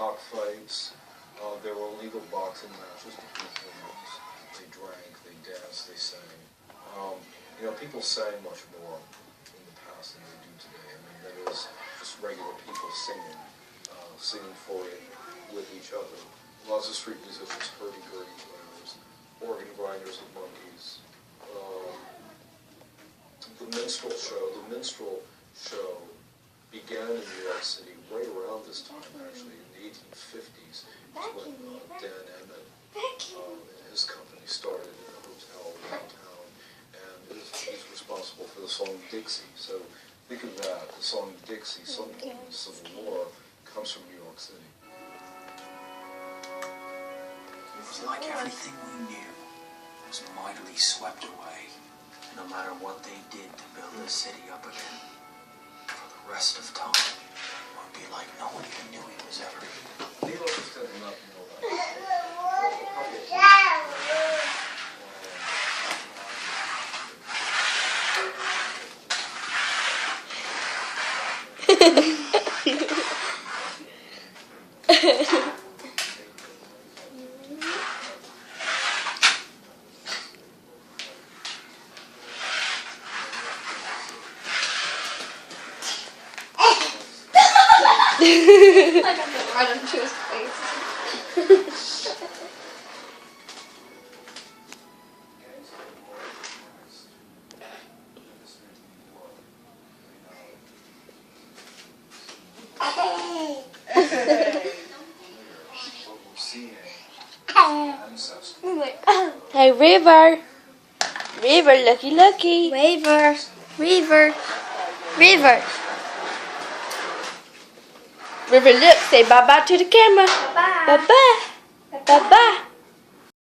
cockfights. There were illegal boxing matches between humans. They drank, they danced, they sang. People sang much more in the past than they do today. I mean, that is just regular people singing fully with each other. Lots of street musicians, hurdy-gurdy players, organ grinders and monkeys. The minstrel show began in New York City right around this time, actually, in the 1850s. It's when Dan Emmett and his company started in a hotel downtown, and he's responsible for the song Dixie. So think of that, the song Dixie, sung in the Civil War, comes from New York City. It was like everything we knew was mightily swept away. No matter what they did to build this city up again, for the rest of time, it would be like no one even knew he was ever here. Neil just does not know I got it right onto his face. Hey, River. River, looky, looky. River, River, River. River, look, say bye-bye to the camera. Bye-bye. Bye-bye. Bye-bye.